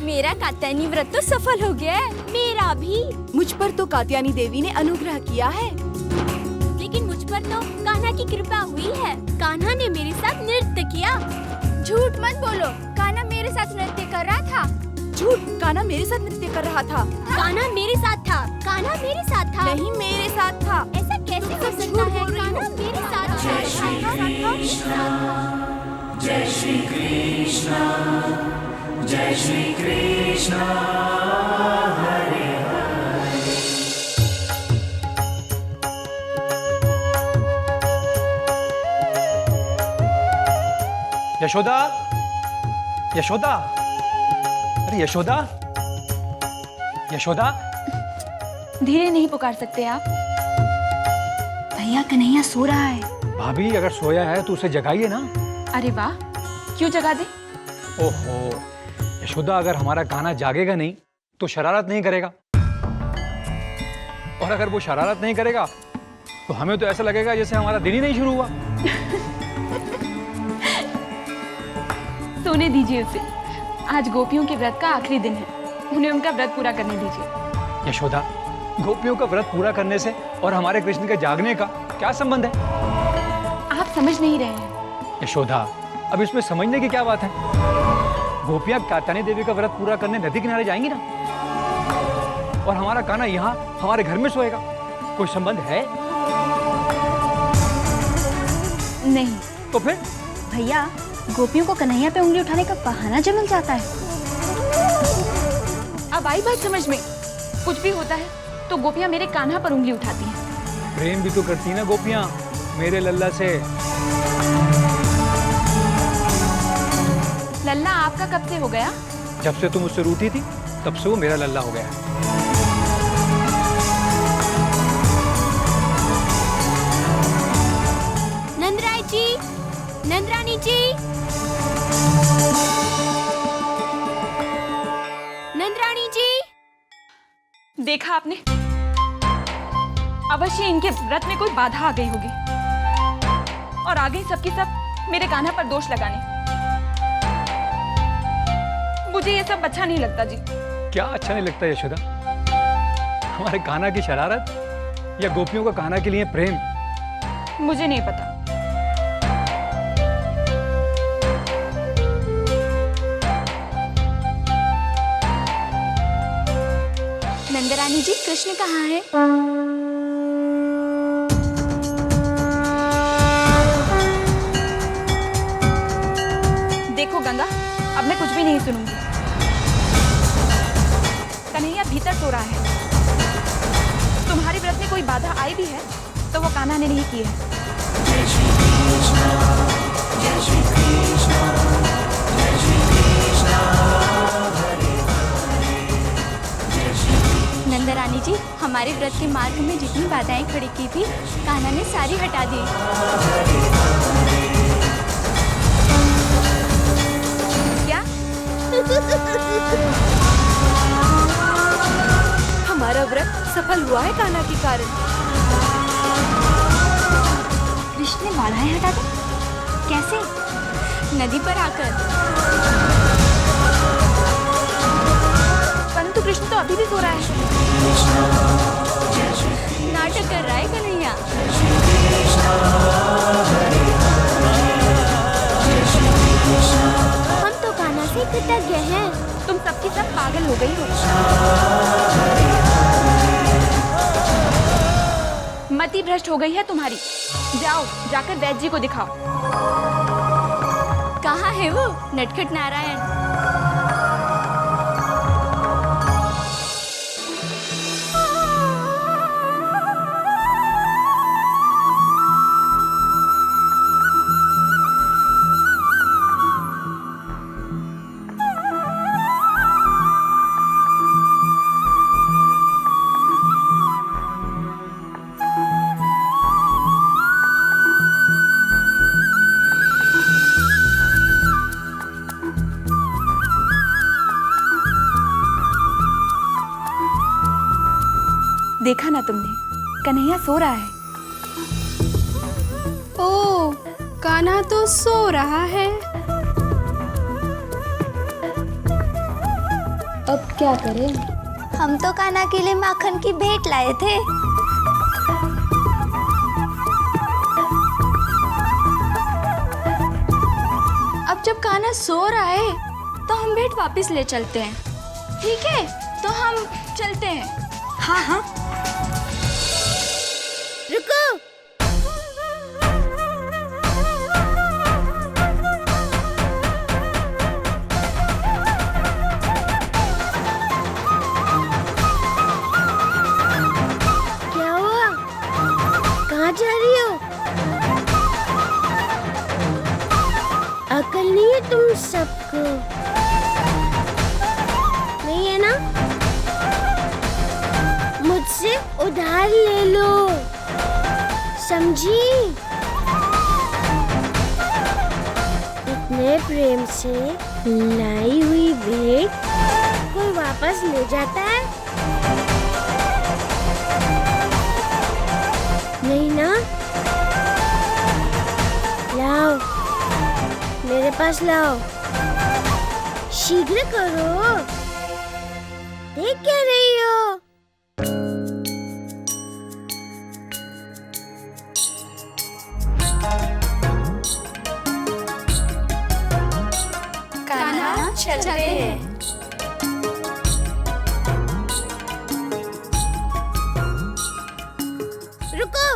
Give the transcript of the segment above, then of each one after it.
मेरा कात्यायनी व्रत तो सफल हो गया है। मेरा भी। मुझ पर तो कात्यायनी देवी ने अनुग्रह किया है, लेकिन मुझ पर तो कान्हा की कृपा हुई है। कान्हा ने मेरे साथ नृत्य किया। झूठ मत बोलो, कान्हा मेरे साथ नृत्य कर रहा था। झूठ, कान्हा मेरे साथ नृत्य कर रहा था। कान्हा मेरे साथ था। कान्हा मेरे साथ था। नहीं, मेरे साथ था। ऐसा कैसे हो सकता है? कान्हा मेरे साथ था। जय श्री कृष्ण, जय श्री कृष्ण, जय श्री कृष्ण, हरे हरे। यशोदा, यशोदा, अरे यशोदा, यशोदा। धीरे नहीं पुकार सकते आप? भैया कन्हैया सो रहा है। भाभी अगर सोया है तो उसे जगाइए ना। अरे वाह, क्यों जगा दे? ओहो, यशोदा अगर हमारा कान्हा जागेगा नहीं तो शरारत नहीं करेगा, और अगर वो शरारत नहीं करेगा तो हमें तो ऐसा लगेगा जैसे हमारा दिन ही नहीं शुरू हुआ। सोने दीजिए उसे। आज गोपियों के व्रत का आखिरी दिन है, उन्हें उनका व्रत पूरा करने दीजिए। यशोदा, गोपियों का व्रत पूरा करने से और हमारे कृष्ण के जागने का क्या संबंध है? आप समझ नहीं रहे हैं। यशोदा, अब इसमें समझने की क्या बात है? गोपियां कात्यायनी देवी का व्रत पूरा करने नदी किनारे जाएंगी ना, और हमारा कान्हा यहाँ हमारे घर में सोएगा। कोई संबंध है? नहीं। तो फिर? भैया, गोपियों को कन्हैया पे उंगली उठाने का बहाना जो मिल जाता है। अब आई बात समझ में। कुछ भी होता है तो गोपियां मेरे कान्हा पर उंगली उठाती हैं। प्रेम भी तो करती है ना गोपियां मेरे लल्ला से। लल्ला आपका कब से हो गया? जब से तुम उससे रूठी थी तब से वो मेरा लल्ला हो गया है। नंदराय जी, नंदरानी जी, नंदरानी जी। देखा आपने? अवश्य इनके व्रत में कोई बाधा आ गई होगी, और आ गई सबकी सब मेरे कान्हा पर दोष लगाने। मुझे ये सब अच्छा नहीं लगता जी। क्या अच्छा नहीं लगता यशोदा? हमारे कान्हा की शरारत या गोपियों का कान्हा के लिए प्रेम? मुझे नहीं पता। नंदरानी जी, कृष्ण कहाँ है? देखो गंगा, अब मैं कुछ भी नहीं सुनूंगी। कन्हैया भीतर सो रहा है। तुम्हारे व्रत में कोई बाधा आई भी है तो वो कान्हा ने नहीं की है। जय श्री कृष्ण, जय श्री कृष्ण, जय श्री कृष्ण, हरे हरे। जय श्री नंदरानी जी, हमारे व्रत के मार्ग में जितनी बाधाएं खड़ी की थी, कान्हा ने सारी हटा दी। क्या? हमारा व्रत सफल हुआ है कान्हा के कारण। कृष्ण ने बाधाएं हटा दी? कैसे? नदी पर आकर। परंतु कृष्ण तो अभी भी सो रहा है। नाटक कर रहा है कन्हैया। हम तो कान्हा से कृतज्ञ हैं। तुम सबकी सब पागल हो गई हो। मति भ्रष्ट हो गई है तुम्हारी। जाओ, जाकर वैद्य जी को दिखाओ। कहाँ है वो नटखट नारायण? देखा ना तुमने, कन्हैया सो रहा है। ओ, कान्हा तो सो रहा है। अब क्या करें? हम तो कान्हा के लिए माखन की भेंट लाए थे। अब जब कान्हा सो रहा है तो हम भेंट वापस ले चलते हैं। ठीक है, तो हम चलते हैं। हाँ हाँ। रुको। क्या हुआ? कहाँ जा रही हो? अकल नहीं है तुम सबको? नहीं है ना? मुझसे उधार ले लो, समझी? इतने प्रेम से लाई हुई भेंट कोई वापस ले जाता है? नहीं ना? लाओ, मेरे पास लाओ, शीघ्र करो। देख क्या रही हो? कान्हा चलते हैं। रुको।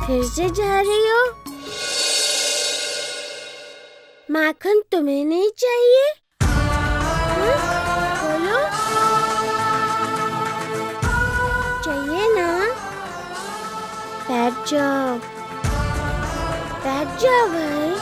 फिर से जा रही हो? माखन तुम्हें नहीं चाहिए? बोलो, चाहिए ना? बैठ जाओ, बैठ जाओ भाई।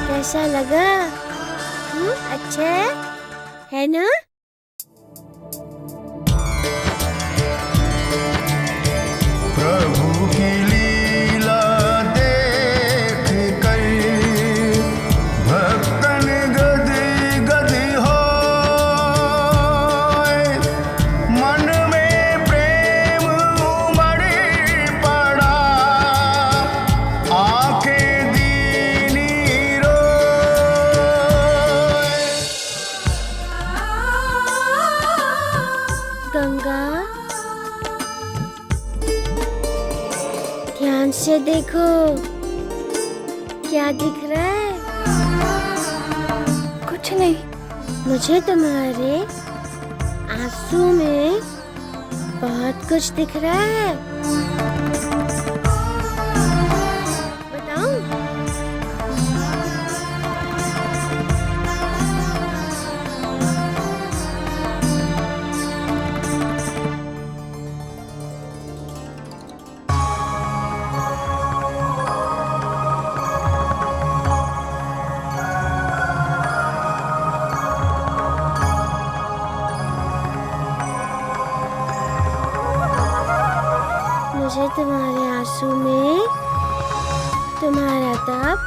कैसा लगा? अच्छा है ना? प्रभु की लीला देख कर भक्तन गदि गदि होए, मन में प्रेम उमड़ पड़ा, आंखें दीनी रोए। गंगा, ध्यान से देखो, क्या दिख रहा है? कुछ नहीं। मुझे तुम्हारे आंसू में बहुत कुछ दिख रहा है। बताऊं? मुझे तुम्हारे आंसू में तुम्हारा तप,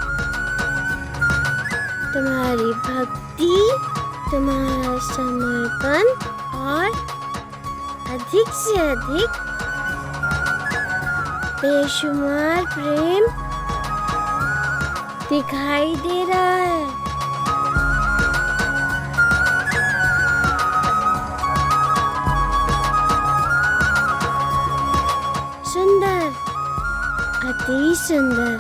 तुम्हारी भक्ति, तुम्हारा समर्पण और अधिक से अधिक बेशुमार प्रेम दिखाई दे रहा है। सुंदर, अति सुंदर।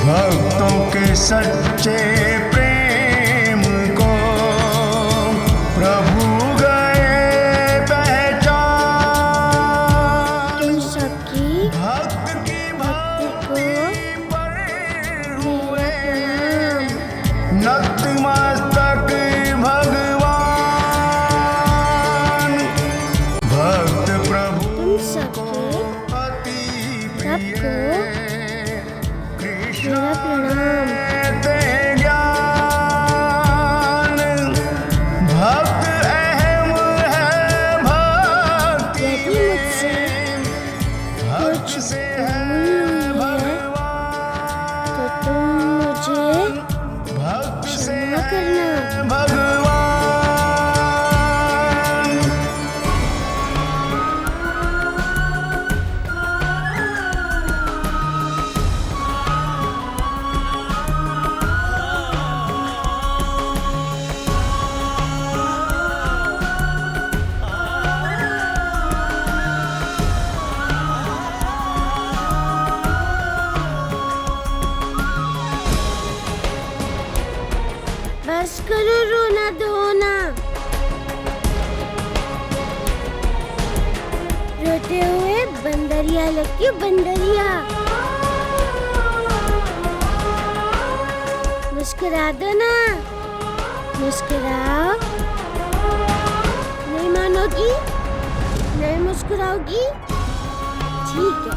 भक्तों के सच्चे प्रेम को प्रभु गए पहचान। तुम सबकी भक्त की भक्ति को पर मेरा प्रणाम। नतमस्तक भगवान, भक्त प्रभु तुम सबके अति सबको कृष्ण मेरा प्रणाम। ते ज्ञान, भक्त अहम है भक्ति यदि मुझसे भक्त कुछ से भूल हुई है तो तुम मुझे भक्त से क्षमा करना। भगवान। बस करो रोना धोना। रोते हुए बंदरिया लगती बंदरिया। मुस्कुरा दो ना, मुस्कुराओ। नहीं मानोगी, नहीं मुस्कुराओगी, ठीक है।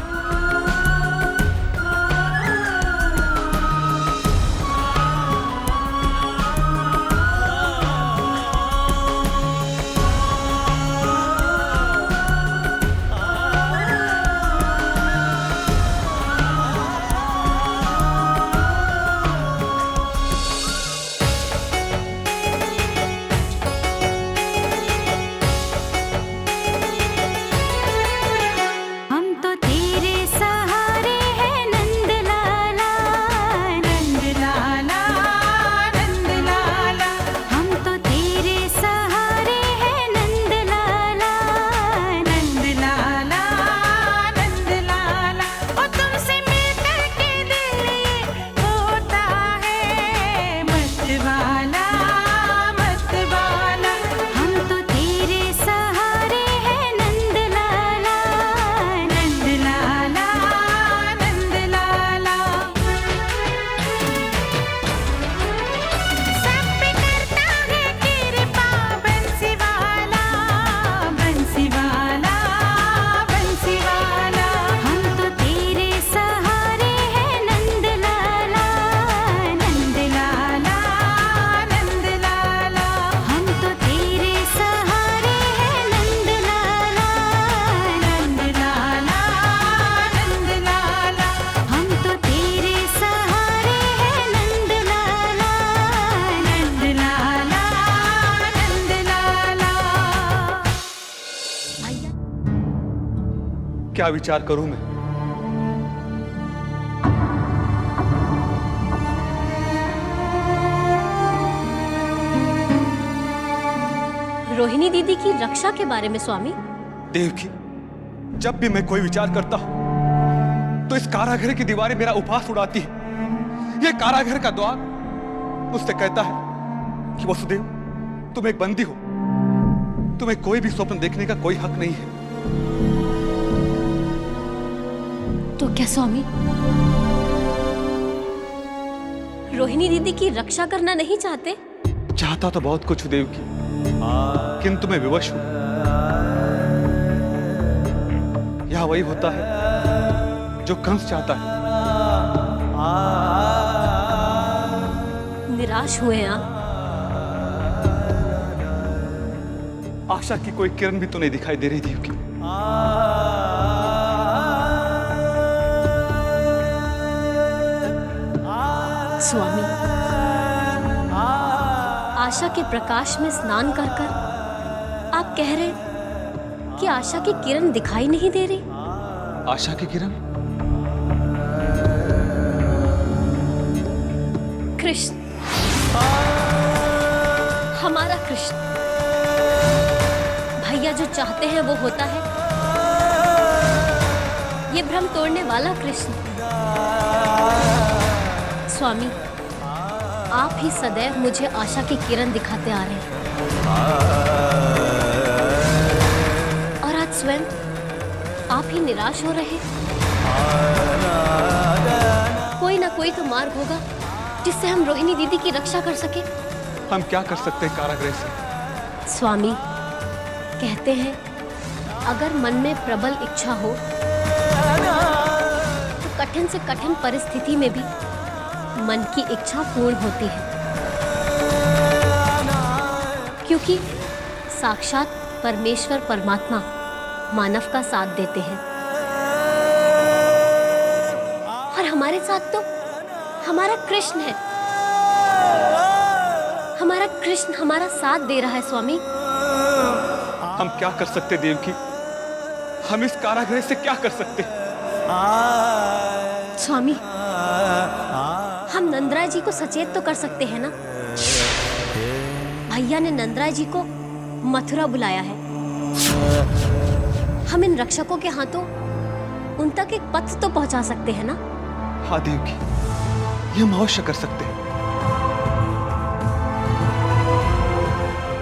हम तो तेरे सहारे हैं नंद लाला, नंद लाला, नंद लाला। हम तो तेरे सहारे हैं नंद लाला, नंद लाला, नंद लाला। और तुमसे मिलकर के दिल ये होता है मत वाला, मत वाला। हम तो तेरे सहारे हैं नंद लाला, नंद लाला, नंद लाला। सब पे करता है कृपा बंसी वाला, बंसी वाला, बंसी वाला। हम तो तेरे सहारे हैं नंद लाला, नंद लाला, नंद लाला। हम तो तेरे सहारे हैं नंद लाला, नंद लाला, नंद लाला। हम तो तेरे सहारे हैं नंद लाला, नंद लाला, नंद लाला। क्या विचार करूं मैं? रोहिणी दीदी की रक्षा के बारे में स्वामी। देवकी, जब भी मैं कोई विचार करता हूं तो इस कारागृह की दीवारें मेरा उपहास उड़ाती है। ये कारागृह का द्वार मुझसे कहता है कि वसुदेव, तुम एक बंदी हो, तुम्हें कोई भी स्वप्न देखने का कोई हक नहीं है। तो क्या स्वामी रोहिणी दीदी की रक्षा करना नहीं चाहते? चाहता तो बहुत कुछ हूं देवकी, किंतु मैं विवश हूं। यह वही होता है जो कंस चाहता है। निराश हुए आप? आशा की कोई किरण भी तो नहीं दिखाई दे रही देवकी। स्वामी, आशा के प्रकाश में स्नान कर कर आप कह रहे कि आशा की किरण दिखाई नहीं दे रही? आशा की किरण? कृष्ण, हमारा कृष्ण। भैया जो चाहते हैं वो होता है। ये भ्रम तोड़ने वाला कृष्ण। स्वामी, आप ही सदैव मुझे आशा की किरण दिखाते आ रहे हैं और आज स्वयं आप ही निराश हो रहे हैं। कोई ना कोई तो मार्ग होगा जिससे हम रोहिणी दीदी की रक्षा कर सके। हम क्या कर सकते हैं कारागृह से? स्वामी, कहते हैं अगर मन में प्रबल इच्छा हो तो कठिन से कठिन परिस्थिति में भी मन की इच्छा पूर्ण होती है, क्योंकि साक्षात परमेश्वर परमात्मा मानव का साथ देते हैं और हमारे साथ तो हमारा कृष्ण है। हमारा कृष्ण हमारा साथ दे रहा है स्वामी। हम क्या कर सकते देवकी? हम इस कारागृह से क्या कर सकते? स्वामी, हम नंदराय जी को सचेत तो कर सकते हैं ना। भैया ने नंदराय जी को मथुरा बुलाया है। हम इन रक्षकों के हाथों उन तक एक पत्र तो पहुंचा सकते हैं ना। हाँ देवकी, ये हम अवश्य कर सकते हैं।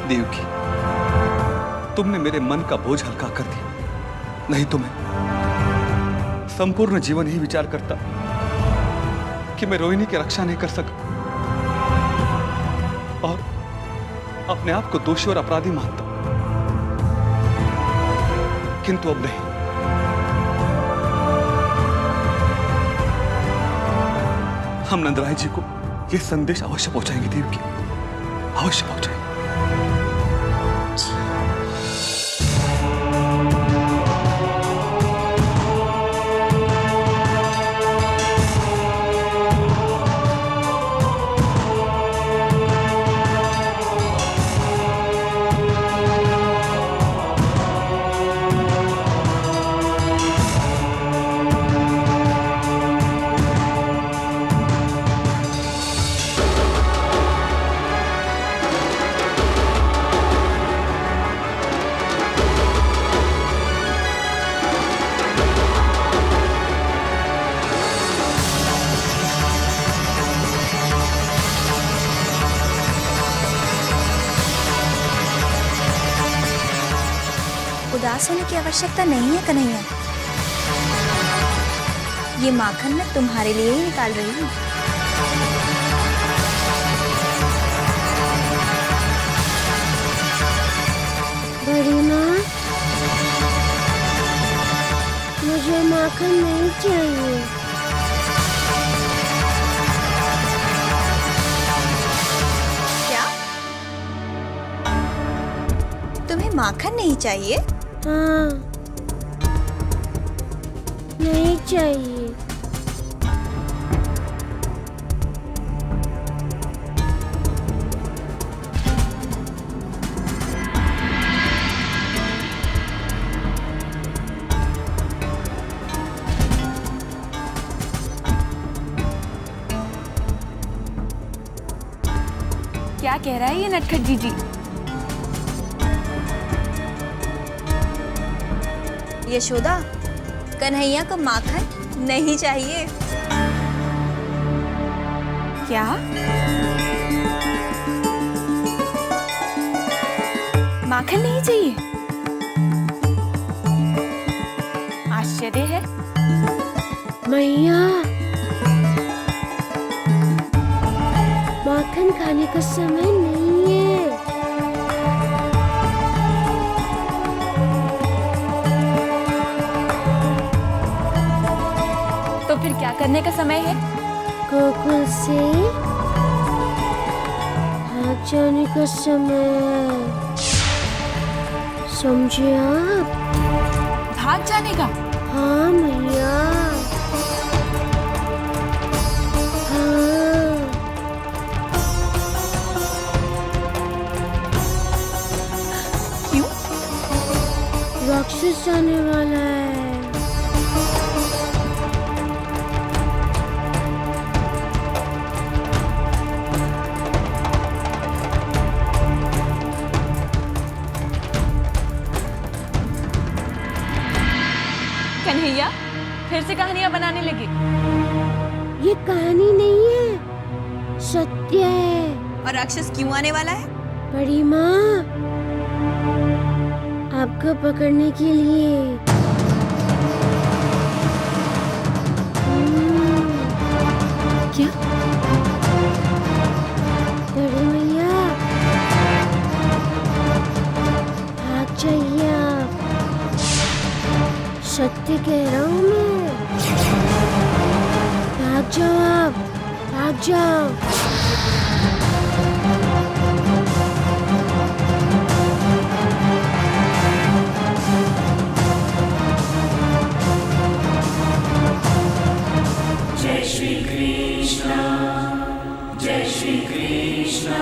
देवकी, तुमने मेरे मन का बोझ हल्का कर दिया, नहीं तो मैं संपूर्ण जीवन ही विचार करता कि मैं रोहिणी की रक्षा नहीं कर सका और अपने आप को दोषी और अपराधी मानता, किंतु अब नहीं। हम नंदराय जी को यह संदेश अवश्य पहुंचाएंगे देवकी, अवश्य पहुंचाएंगे। उदास होने की आवश्यकता नहीं है कन्हैया। ये माखन मैं तुम्हारे लिए ही निकाल रही हूँ। बड़ी माँ, मुझे माखन नहीं चाहिए। क्या? तुम्हें माखन नहीं चाहिए? हाँ, नहीं चाहिए। क्या कह रहा है ये नटखट जीजी? यशोदा, कन्हैया को माखन नहीं चाहिए। क्या? माखन नहीं चाहिए? आश्चर्य है। मैया, माखन खाने का समय नहीं है। तो फिर क्या करने का समय है? गोकुल से भाग जाने का समय है। समझे आप? भाग जाने का? हाँ मैया, हाँ। क्यों? राक्षस आने वाला है। कन्हैया फिर से कहानियां बनाने लगे। ये कहानी नहीं है, सत्य है। और राक्षस क्यों आने वाला है? बड़ी माँ, आपको पकड़ने के लिए। क्या? बड़ी मैया, भाग जाइए आप। सत्य कह रहा हूँ मैं। भाग जाओ आप, भाग जाओ। जय श्री कृष्ण, जय श्री कृष्ण,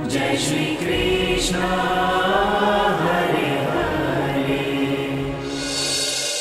जय श्री कृष्ण।